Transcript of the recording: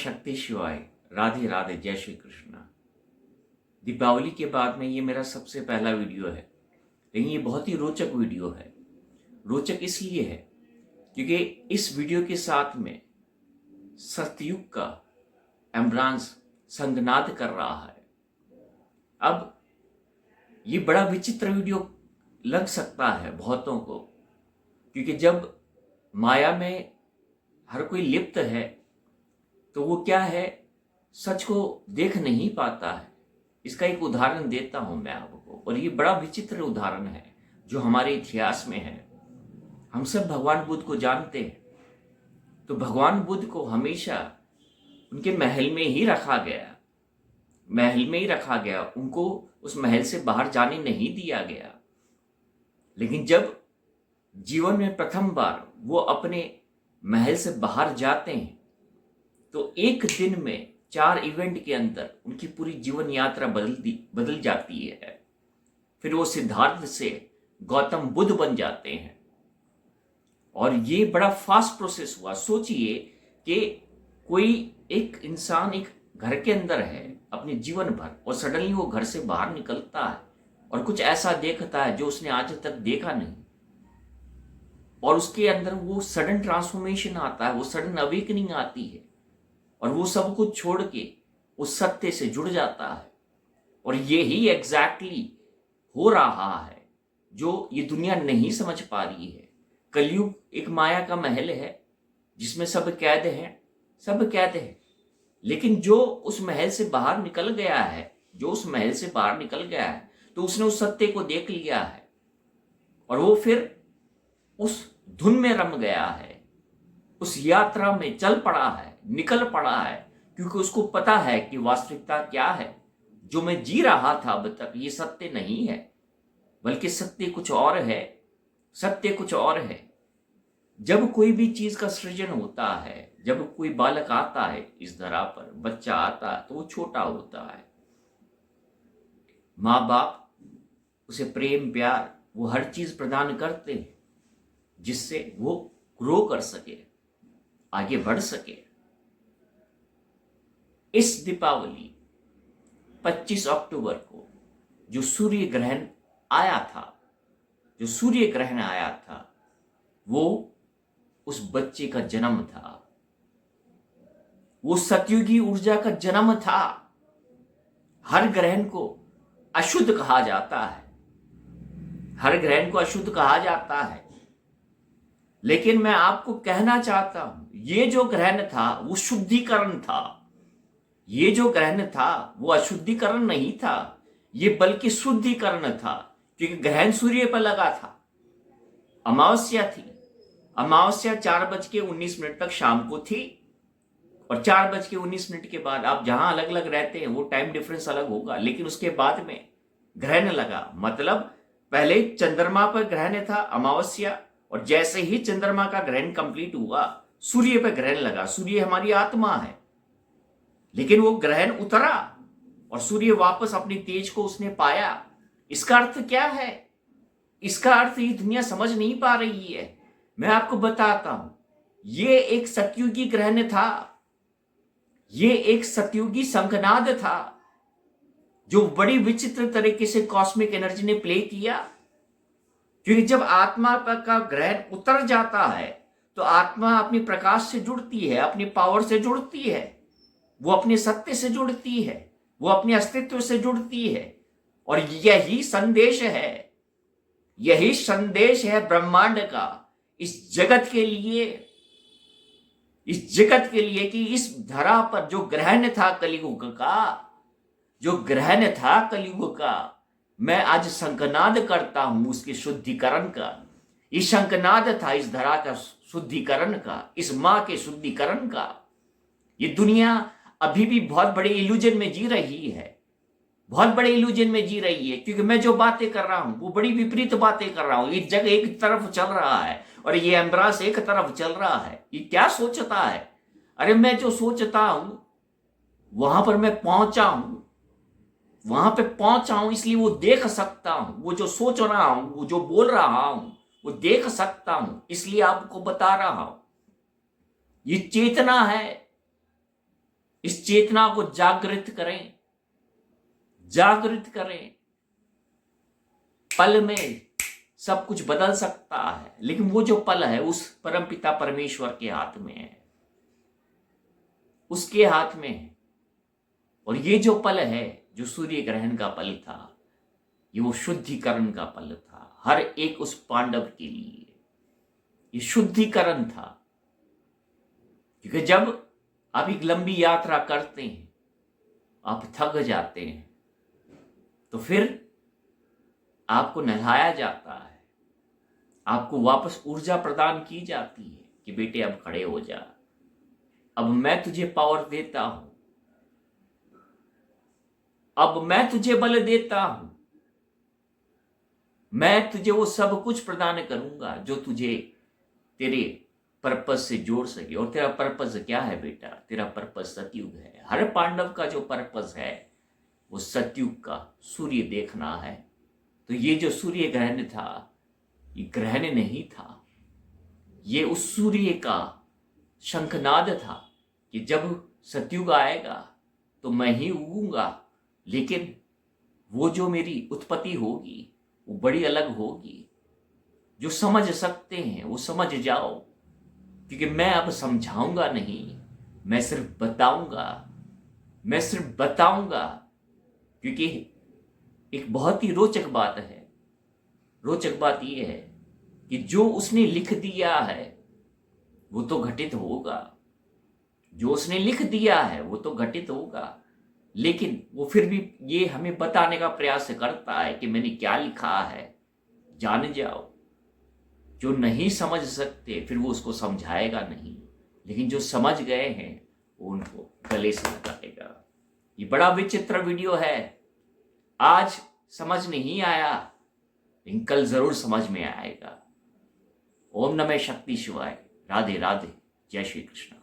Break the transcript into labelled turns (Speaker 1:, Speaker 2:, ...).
Speaker 1: शक्ति शिवाय। राधे राधे, जय श्री कृष्ण। दीपावली के बाद में ये मेरा सबसे पहला वीडियो है, लेकिन ये बहुत ही रोचक वीडियो है। रोचक इसलिए है क्योंकि इस वीडियो के साथ में सतयुग का एम्ब्रांस संगनाद कर रहा है। अब ये बड़ा विचित्र वीडियो लग सकता है बहुतों को, क्योंकि जब माया में हर कोई लिप्त है तो वो क्या है, सच को देख नहीं पाता है। इसका एक उदाहरण देता हूं मैं आपको, और ये बड़ा विचित्र उदाहरण है जो हमारे इतिहास में है। हम सब भगवान बुद्ध को जानते हैं, तो भगवान बुद्ध को हमेशा उनके महल में ही रखा गया, महल में ही रखा गया। उनको उस महल से बाहर जाने नहीं दिया गया। लेकिन जब जीवन में प्रथम बार वो अपने महल से बाहर जाते हैं तो एक दिन में 4 इवेंट के अंदर उनकी पूरी जीवन यात्रा बदल जाती है। फिर वो सिद्धार्थ से गौतम बुद्ध बन जाते हैं, और ये बड़ा फास्ट प्रोसेस हुआ। सोचिए कि कोई एक इंसान एक घर के अंदर है अपने जीवन भर, और सडनली वो घर से बाहर निकलता है और कुछ ऐसा देखता है जो उसने आज तक देखा नहीं, और उसके अंदर वो सडन ट्रांसफॉर्मेशन आता है, वो सडन अवेकनिंग आती है, और वो सब कुछ छोड़ के उस सत्य से जुड़ जाता है। और यही एग्जैक्टली हो रहा है जो ये दुनिया नहीं समझ पा रही है। कलयुग एक माया का महल है जिसमें सब कैद हैं, सब कैद है। लेकिन जो उस महल से बाहर निकल गया है, जो उस महल से बाहर निकल गया है, तो उसने उस सत्य को देख लिया है, और वो फिर उस धुन में रम गया है, उस यात्रा में चल पड़ा है, निकल पड़ा है, क्योंकि उसको पता है कि वास्तविकता क्या है। जो मैं जी रहा था अब तक, ये सत्य नहीं है, बल्कि सत्य कुछ और है, सत्य कुछ और है। जब कोई भी चीज का सृजन होता है, जब कोई बालक आता है इस धरा पर, बच्चा आता है, तो वो छोटा होता है। माँ बाप उसे प्रेम प्यार वो हर चीज प्रदान करते हैं जिससे वो ग्रो कर सके, आगे बढ़ सके। इस दीपावली 25 अक्टूबर को जो सूर्य ग्रहण आया था, जो सूर्य ग्रहण आया था, वो उस बच्चे का जन्म था, वो सतयुगी ऊर्जा का जन्म था। हर ग्रहण को अशुद्ध कहा जाता है, हर ग्रहण को अशुद्ध कहा जाता है, लेकिन मैं आपको कहना चाहता हूं, ये जो ग्रहण था वो शुद्धिकरण था। ये जो ग्रहण था वो अशुद्धिकरण नहीं था, ये बल्कि शुद्धिकरण था, क्योंकि ग्रहण सूर्य पर लगा था। अमावस्या थी, अमावस्या 4:19 तक शाम को थी, और 4:19 के बाद आप जहां अलग अलग रहते हैं वो टाइम डिफरेंस अलग होगा, लेकिन उसके बाद में ग्रहण लगा। मतलब पहले चंद्रमा पर ग्रहण था अमावस्या, और जैसे ही चंद्रमा का ग्रहण कंप्लीट हुआ, सूर्य पर ग्रहण लगा। सूर्य हमारी आत्मा है, लेकिन वो ग्रहण उतरा और सूर्य वापस अपनी तेज को उसने पाया। इसका अर्थ क्या है? इसका अर्थ ये दुनिया समझ नहीं पा रही है। मैं आपको बताता हूं, ये एक सतयुगी ग्रहण था, ये एक सतयुगी शंखनाद था, जो बड़ी विचित्र तरीके से कॉस्मिक एनर्जी ने प्ले किया। क्योंकि जब आत्मा का ग्रहण उतर जाता है तो आत्मा अपनी प्रकाश से जुड़ती है, अपनी पावर से जुड़ती है, वो अपने सत्य से जुड़ती है, वो अपने अस्तित्व से जुड़ती है। और यही संदेश है, यही संदेश है ब्रह्मांड का इस जगत के लिए, इस जगत के लिए, कि इस धरा पर जो ग्रहण था कलयुग का, जो ग्रहण था कलयुग का, मैं आज शंखनाद करता हूं उसके शुद्धिकरण का। ये शंखनाद था इस धरा का शुद्धिकरण का, इस मां के शुद्धिकरण का। ये दुनिया अभी भी बहुत बड़े इल्यूजन में जी रही है, बहुत बड़े इल्यूजन में जी रही है, क्योंकि मैं जो बातें कर रहा हूं वो बड़ी विपरीत बातें कर रहा हूं। ये जग एक तरफ चल रहा है और ये एम्ब्रास एक तरफ चल रहा है। ये क्या सोचता है? अरे मैं जो सोचता हूं वहां पर मैं पहुंचा हूं, वहां पे पहुंचा हूं, इसलिए वो देख सकता हूं। वो जो सोच रहा हूं, वो जो बोल रहा हूं, वो देख सकता हूं, इसलिए आपको बता रहा हूं। ये चेतना है, इस चेतना को जागृत करें, जागृत करें। पल में सब कुछ बदल सकता है, लेकिन वो जो पल है उस परमपिता परमेश्वर के हाथ में है, उसके हाथ में है। और ये जो पल है, जो सूर्य ग्रहण का पल था, ये वो शुद्धिकरण का पल था हर एक उस पांडव के लिए। ये शुद्धिकरण था, क्योंकि जब आप एक लंबी यात्रा करते हैं, आप थक जाते हैं, तो फिर आपको नहलाया जाता है, आपको वापस ऊर्जा प्रदान की जाती है कि बेटे अब खड़े हो जा, अब मैं तुझे पावर देता हूं, अब मैं तुझे बल देता हूं, मैं तुझे वो सब कुछ प्रदान करूंगा जो तुझे तेरे पर्पस से जोड़ सके। और तेरा पर्पस क्या है बेटा? तेरा पर्पस सतयुग है। हर पांडव का जो पर्पस है वो सतयुग का सूर्य देखना है। तो ये जो सूर्य ग्रहण था, ये ग्रहण नहीं था, ये उस सूर्य का शंखनाद था कि जब सतयुग आएगा तो मैं ही उगूंगा, लेकिन वो जो मेरी उत्पत्ति होगी वो बड़ी अलग होगी। जो समझ सकते हैं वो समझ जाओ, क्योंकि मैं अब समझाऊंगा नहीं, मैं सिर्फ बताऊंगा, मैं सिर्फ बताऊंगा। क्योंकि एक बहुत ही रोचक बात है, रोचक बात यह है कि जो उसने लिख दिया है वो तो घटित होगा, जो उसने लिख दिया है वो तो घटित होगा, लेकिन वो फिर भी ये हमें बताने का प्रयास करता है कि मैंने क्या लिखा है, जान जाओ। जो नहीं समझ सकते फिर वो उसको समझाएगा नहीं, लेकिन जो समझ गए हैं वो उनको गले से लगाएगा। ये बड़ा विचित्र वीडियो है, आज समझ नहीं आया लेकिन कल जरूर समझ में आएगा। ओम नमः शक्ति शिवाय। राधे राधे। जय श्री कृष्ण।